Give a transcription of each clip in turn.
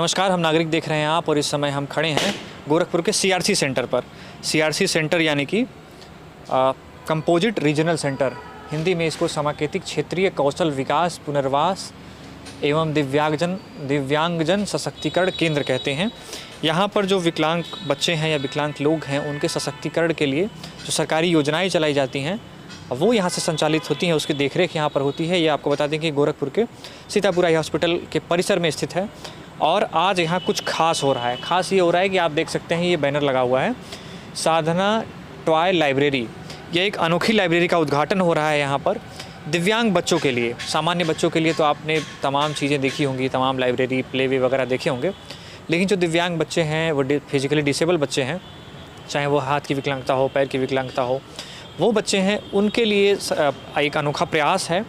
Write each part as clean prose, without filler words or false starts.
नमस्कार, हम नागरिक देख रहे हैं आप, और इस समय हम खड़े हैं गोरखपुर के सीआरसी सेंटर पर। सीआरसी सेंटर यानी कि कंपोजिट रीजनल सेंटर, हिंदी में इसको समाकेतिक क्षेत्रीय कौशल विकास पुनर्वास एवं दिव्यांगजन सशक्तिकरण केंद्र कहते हैं। यहाँ पर जो विकलांग बच्चे हैं या विकलांग लोग हैं, उनके सशक्तिकरण के लिए जो सरकारी योजनाएं चलाई जाती हैं वो यहाँ से संचालित होती हैं, उसकी देखरेख यहाँ पर होती है। ये आपको बता दें कि गोरखपुर के सीतापुर आई हॉस्पिटल के परिसर में स्थित है। और आज यहाँ कुछ खास हो रहा है। खास ये हो रहा है कि आप देख सकते हैं, ये बैनर लगा हुआ है, साधना टॉय लाइब्रेरी। ये एक अनोखी लाइब्रेरी का उद्घाटन हो रहा है यहाँ पर दिव्यांग बच्चों के लिए। सामान्य बच्चों के लिए तो आपने तमाम चीज़ें देखी होंगी, तमाम लाइब्रेरी प्लेवे वगैरह देखे होंगे, लेकिन जो दिव्यांग बच्चे हैं, वो फिजिकली डिसेबल बच्चे हैं, चाहे वो हाथ की विकलांगता हो, पैर की विकलांगता हो, वो बच्चे हैं, उनके लिए एक अनोखा प्रयास है।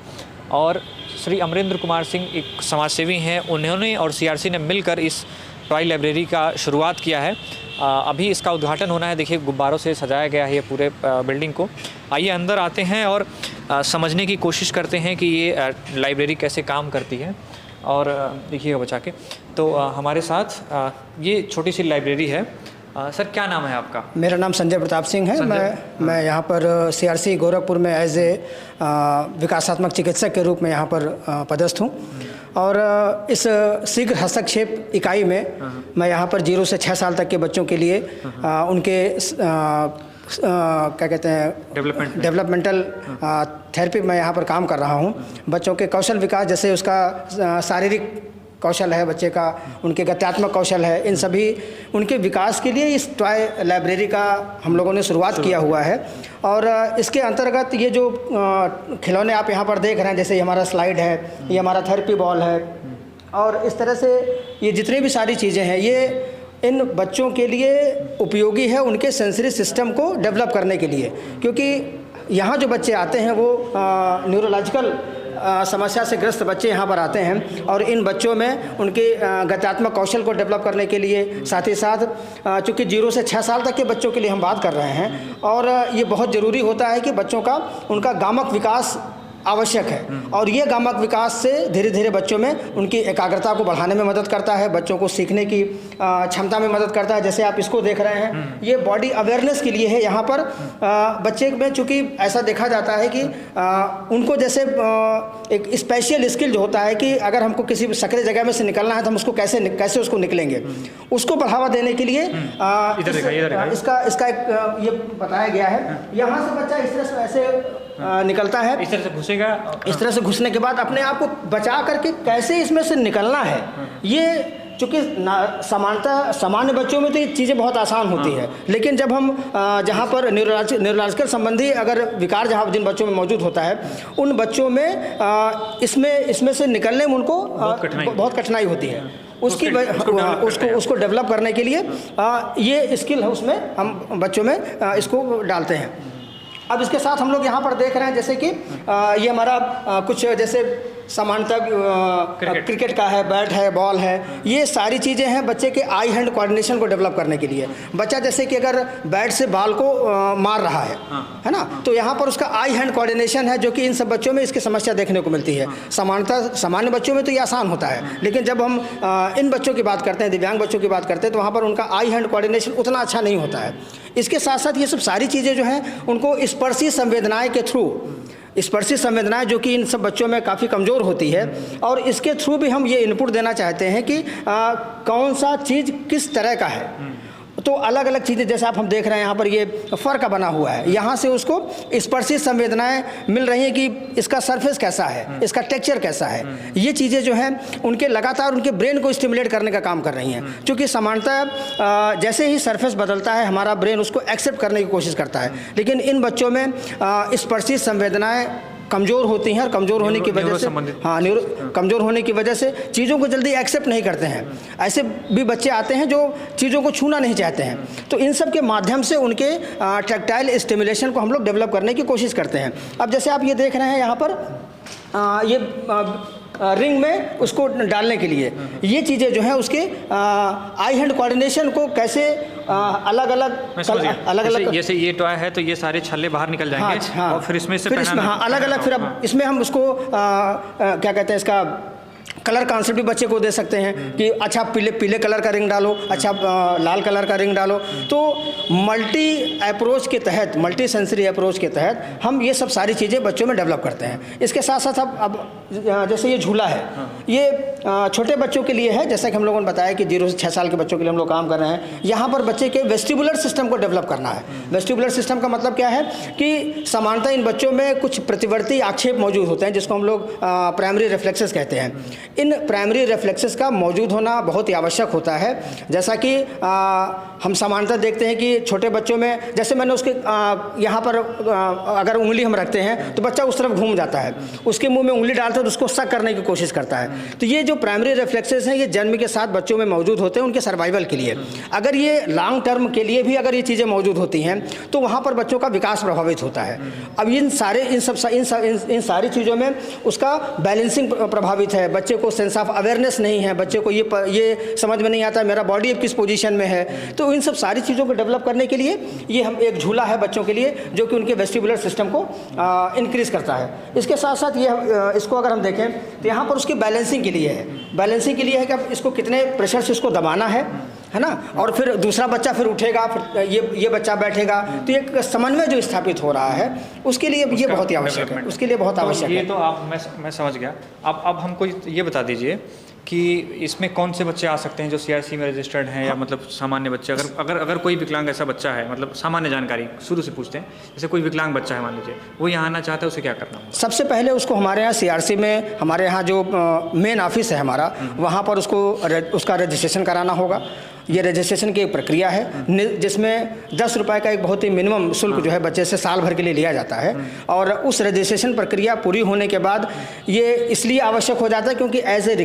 और श्री अमरेंद्र कुमार सिंह एक समाजसेवी हैं, उन्होंने और सीआरसी ने मिलकर इस टॉय लाइब्रेरी का शुरुआत किया है। अभी इसका उद्घाटन होना है। देखिए, गुब्बारों से सजाया गया है ये पूरे बिल्डिंग को। आइए अंदर आते हैं और समझने की कोशिश करते हैं कि ये लाइब्रेरी कैसे काम करती है। और देखिएगा बचा के, तो हमारे साथ ये छोटी सी लाइब्रेरी है। सर, क्या नाम है आपका? मेरा नाम संजय प्रताप सिंह है। मैं यहाँ पर सीआरसी गोरखपुर में एज ए विकासात्मक चिकित्सक के रूप में यहाँ पर पदस्थ हूँ। और इस शीघ्र हस्तक्षेप इकाई में मैं यहाँ पर 0 से 6 साल तक के बच्चों के लिए उनके क्या कहते हैं डेवलपमेंटल थेरेपी मैं यहाँ पर काम कर रहा हूँ। बच्चों के कौशल विकास, जैसे उसका शारीरिक कौशल है बच्चे का, उनके गत्यात्मक कौशल है, इन सभी उनके विकास के लिए इस टॉय लाइब्रेरी का हम लोगों ने शुरुआत किया हुआ है। और इसके अंतर्गत ये जो खिलौने आप यहाँ पर देख रहे हैं, जैसे ये हमारा स्लाइड है, ये हमारा थेरेपी बॉल है, और इस तरह से ये जितनी भी सारी चीज़ें हैं, ये इन बच्चों के लिए उपयोगी है उनके सेंसरी सिस्टम को डेवलप करने के लिए। क्योंकि यहाँ जो बच्चे आते हैं वो न्यूरोलॉजिकल समस्या से ग्रस्त बच्चे यहाँ पर आते हैं, और इन बच्चों में उनके गत्यात्मक कौशल को डेवलप करने के लिए, साथ ही साथ चूँकि 0 से 6 साल तक के बच्चों के लिए हम बात कर रहे हैं, और ये बहुत ज़रूरी होता है कि बच्चों का उनका गामक विकास आवश्यक है। और ये गामक विकास से धीरे धीरे बच्चों में उनकी एकाग्रता को बढ़ाने में मदद करता है, बच्चों को सीखने की क्षमता में मदद करता है। जैसे आप इसको देख रहे हैं, ये बॉडी अवेयरनेस के लिए है। यहाँ पर बच्चे में चूँकि ऐसा देखा जाता है कि उनको जैसे एक स्पेशल स्किल जो होता है कि अगर हमको किसी सकरे जगह में से निकलना है तो हम उसको कैसे उसको निकलेंगे, उसको बढ़ावा देने के लिए इसका एक ये बताया गया है। यहाँ से बच्चा इस तरह से ऐसे निकलता है, इस तरह से घुसेगा, इस तरह से घुसने के बाद अपने आप को बचा करके कैसे इसमें से निकलना है। ये चूँकि सामान्य बच्चों में तो ये चीज़ें बहुत आसान होती है, लेकिन जब हम जहाँ पर न्यूरोलॉजिकल संबंधी अगर विकार जहाँ जिन बच्चों में मौजूद होता है, उन बच्चों में इसमें से निकलने में उनको बहुत कठिनाई होती है। उसको डेवलप करने के लिए ये स्किल है, उसमें हम बच्चों में इसको डालते हैं। अब इसके साथ हम लोग यहाँ पर देख रहे हैं, जैसे कि ये हमारा कुछ जैसे सामान्यतः क्रिकेट का है, बैट है, बॉल है, ये सारी चीज़ें हैं बच्चे के आई हैंड कोऑर्डिनेशन को डेवलप करने के लिए। बच्चा जैसे कि अगर बैट से बॉल को मार रहा है ना, तो यहाँ पर उसका आई हैंड कोऑर्डिनेशन है, जो कि इन सब बच्चों में इसकी समस्या देखने को मिलती है। सामान्य बच्चों में तो ये आसान होता है, लेकिन जब हम इन बच्चों की बात करते हैं, दिव्यांग बच्चों की बात करते हैं, तो वहाँ पर उनका आई हैंड कोऑर्डिनेशन उतना अच्छा नहीं होता है। इसके साथ साथ ये सब सारी चीज़ें जो हैं उनको स्पर्शी संवेदनाएं के थ्रू, स्पर्शी संवेदनाएं जो कि इन सब बच्चों में काफ़ी कमज़ोर होती है, और इसके थ्रू भी हम ये इनपुट देना चाहते हैं कि कौन सा चीज़ किस तरह का है। तो अलग अलग चीज़ें, जैसे आप हम देख रहे हैं यहाँ पर ये फर का बना हुआ है, यहाँ से उसको स्पर्शी संवेदनाएं मिल रही हैं कि इसका सरफेस कैसा है, इसका टेक्सचर कैसा है। ये चीज़ें जो हैं उनके लगातार उनके ब्रेन को स्टिमुलेट करने का काम कर रही हैं। क्योंकि सामान्यतः जैसे ही सरफेस बदलता है, हमारा ब्रेन उसको एक्सेप्ट करने की कोशिश करता है, लेकिन इन बच्चों में स्पर्शी संवेदनाएँ कमज़ोर होती हैं, और कमज़ोर होने की वजह से कमज़ोर होने की वजह से चीज़ों को जल्दी एक्सेप्ट नहीं करते हैं। ऐसे भी बच्चे आते हैं जो चीज़ों को छूना नहीं चाहते हैं। तो इन सब के माध्यम से उनके टैक्टाइल स्टिमुलेशन को हम लोग डेवलप करने की कोशिश करते हैं। अब जैसे आप ये देख रहे हैं यहाँ पर ये रिंग में उसको डालने के लिए ये चीज़ें जो हैं उसके आई हैंड कोऑर्डिनेशन को कैसे अलग अलग जैसे ये टॉय है तो ये सारे छल्ले बाहर निकल जाएंगे। हाँ, और फिर इसमें से अलग अलग फिर अब इसमें हम उसको क्या कहते हैं, इसका कलर कॉन्सेप्ट भी बच्चे को दे सकते हैं कि अच्छा पीले पीले कलर का रिंग डालो, अच्छा लाल कलर का रिंग डालो। तो मल्टी अप्रोच के तहत, मल्टी सेंसरी अप्रोच के तहत हम ये सब सारी चीज़ें बच्चों में डेवलप करते हैं। इसके साथ साथ अब जैसे ये झूला है, ये छोटे बच्चों के लिए है, जैसा कि हम लोगों ने बताया कि 0 से 6 साल के बच्चों के लिए हम लोग काम कर रहे हैं। यहाँ पर बच्चे के वेस्टिबुलर सिस्टम को डेवलप करना है। वेस्टिबुलर सिस्टम का मतलब क्या है कि सामान्यतः इन बच्चों में कुछ प्रतिवर्ती आक्षेप मौजूद होते हैं, जिसको हम लोग प्राइमरी रिफ्लेक्सेस कहते हैं। इन प्राइमरी रिफ्लेक्सेस का मौजूद होना बहुत ही आवश्यक होता है। जैसा कि हम सामान्यतः देखते हैं कि छोटे बच्चों में, जैसे मैंने उसके यहाँ पर अगर उंगली हम रखते हैं तो बच्चा उस तरफ घूम जाता है, उसके मुंह में उंगली डालते हैं तो उसको सक करने की कोशिश करता है। तो ये जो प्राइमरी रिफ्लेक्सेस हैं ये जन्म के साथ बच्चों में मौजूद होते हैं उनके सर्वाइवल के लिए। अगर ये लॉन्ग टर्म के लिए भी अगर ये चीज़ें मौजूद होती हैं तो वहाँ पर बच्चों का विकास प्रभावित होता है। अब इन सारी चीज़ों में उसका बैलेंसिंग प्रभावित है, बच्चे को सेंस ऑफ अवेयरनेस नहीं है, बच्चे को ये समझ में नहीं आता मेरा बॉडी अब किस पोजीशन में है। तो इन सब सारी चीज़ों को डेवलप करने के लिए ये हम एक झूला है बच्चों के लिए, जो कि उनके वेस्टिबुलर सिस्टम को इंक्रीज करता है। इसके साथ साथ ये इसको अगर हम देखें तो यहाँ पर उसकी बैलेंसिंग के लिए है। बैलेंसिंग के लिए है कि अब इसको कितने प्रेशर से इसको दबाना है ना, और फिर दूसरा बच्चा फिर उठेगा, फिर ये बच्चा बैठेगा। तो एक समन्वय जो स्थापित हो रहा है उसके लिए ये बहुत ही आवश्यक है, उसके लिए बहुत आवश्यक है। ये तो आप मैं समझ गया। अब हमको ये बता दीजिए कि इसमें कौन से बच्चे आ सकते हैं जो CRC में रजिस्टर्ड हैं, या मतलब सामान्य बच्चे। अगर कोई विकलांग ऐसा बच्चा है, मतलब सामान्य जानकारी शुरू से पूछते हैं, जैसे कोई विकलांग बच्चा है मान लीजिए, वो यहाँ आना चाहता है, उसे क्या करना होगा? सबसे पहले उसको हमारे यहाँ CRC में, हमारे यहाँ जो मेन ऑफिस है हमारा, वहाँ पर उसका रजिस्ट्रेशन कराना होगा। ये रजिस्ट्रेशन की एक प्रक्रिया है जिसमें 10 रुपये का एक बहुत ही मिनिमम शुल्क जो है बच्चे से साल भर के लिए लिया जाता है। और उस रजिस्ट्रेशन प्रक्रिया पूरी होने के बाद ये इसलिए आवश्यक हो जाता है क्योंकि एज ए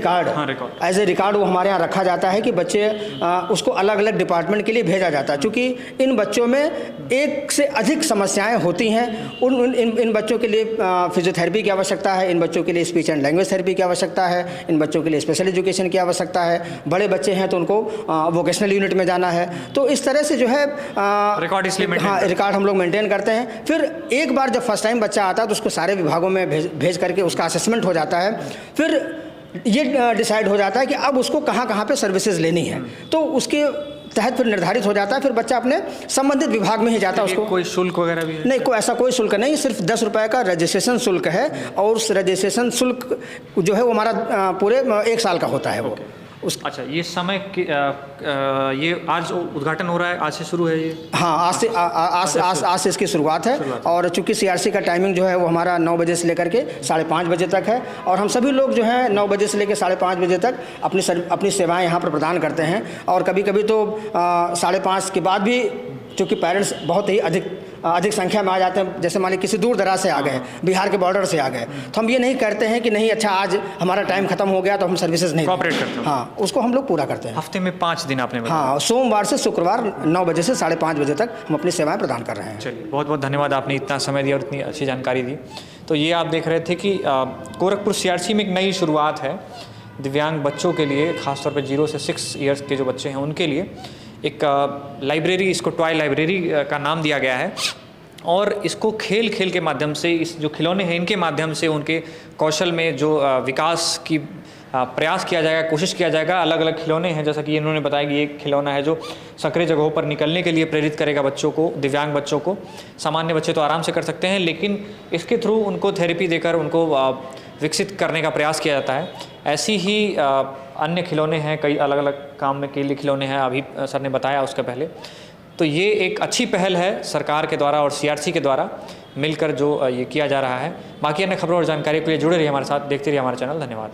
रिकॉर्ड वो हमारे यहाँ रखा जाता है कि बच्चे उसको अलग अलग डिपार्टमेंट के लिए भेजा जाता है। चूँकि इन बच्चों में एक से अधिक समस्याएँ होती हैं, इन बच्चों के लिए फिजियोथेरेपी की आवश्यकता है, इन बच्चों के लिए स्पीच एंड लैंग्वेज थेरेपी की आवश्यकता है, इन बच्चों के लिए स्पेशल एजुकेशन की आवश्यकता है। बड़े बच्चे हैं तो उनको वोकेशनल यूनिट में जाना है। तो इस तरह से जो है रिकॉर्ड इसलिए रिकॉर्ड हम लोग मेंटेन करते हैं। फिर एक बार जब फर्स्ट टाइम बच्चा आता है तो उसको सारे विभागों में भेज करके उसका असेसमेंट हो जाता है। फिर ये डिसाइड हो जाता है कि अब उसको कहाँ पे सर्विसेज लेनी है, तो उसके तहत फिर निर्धारित हो जाता है। फिर बच्चा अपने संबंधित विभाग में ही जाता है। उसको कोई शुल्क वगैरह भी है? नहीं, ऐसा कोई शुल्क नहीं, सिर्फ 10 रुपये का रजिस्ट्रेशन शुल्क है। और उस रजिस्ट्रेशन शुल्क जो है वो हमारा पूरे 1 साल का होता है वो। अच्छा, ये समय ये आज उद्घाटन हो रहा है, आज से शुरू है ये? हाँ, आज से इसकी शुरुआत है। और चूंकि CRC का टाइमिंग जो है वो हमारा 9 बजे से लेकर के 5:30 बजे तक है। और हम सभी लोग जो हैं 9 बजे से लेकर 5:30 बजे तक अपनी सेवाएं यहाँ पर प्रदान करते हैं। और कभी कभी तो 5:30 के बाद भी, चूँकि पेरेंट्स बहुत ही अधिक संख्या में आ जाते हैं, जैसे मान लीजिए किसी दूर दराज से आ गए, बिहार के बॉर्डर से आ गए, तो हम ये नहीं करते हैं कि नहीं अच्छा आज हमारा टाइम खत्म हो गया तो हम सर्विसेज नहीं कोऑपरेट करते हैं। हाँ, उसको हम लोग पूरा करते हैं। हफ्ते में 5 दिन आपने बताया? हाँ, सोमवार से शुक्रवार 9 बजे से 5:30 बजे तक हम अपनी सेवाएं प्रदान कर रहे हैं। चलिए, बहुत बहुत धन्यवाद, आपने इतना समय दिया और इतनी अच्छी जानकारी दी। तो ये आप देख रहे थे कि गोरखपुर CRC में एक नई शुरुआत है दिव्यांग बच्चों के लिए, खासतौर पर 0 से 6 ईयर्स के जो बच्चे हैं उनके लिए एक लाइब्रेरी, इसको टॉय लाइब्रेरी का नाम दिया गया है। और इसको खेल के माध्यम से, इस जो खिलौने हैं इनके माध्यम से उनके कौशल में जो विकास की प्रयास किया जाएगा, कोशिश किया जाएगा। अलग अलग खिलौने हैं, जैसा कि इन्होंने बताया कि एक खिलौना है जो संकरे जगहों पर निकलने के लिए प्रेरित करेगा बच्चों को, दिव्यांग बच्चों को। सामान्य बच्चे तो आराम से कर सकते हैं, लेकिन इसके थ्रू उनको थेरेपी देकर उनको विकसित करने का प्रयास किया जाता है। ऐसी ही अन्य खिलौने हैं, कई अलग अलग काम में के लिए खिलौने हैं, अभी सर ने बताया उसके पहले। तो ये एक अच्छी पहल है सरकार के द्वारा और CRC के द्वारा मिलकर जो ये किया जा रहा है। बाकी अन्य खबरों और जानकारी के लिए जुड़े रहिए हमारे साथ, देखते रहिए हमारा चैनल। धन्यवाद।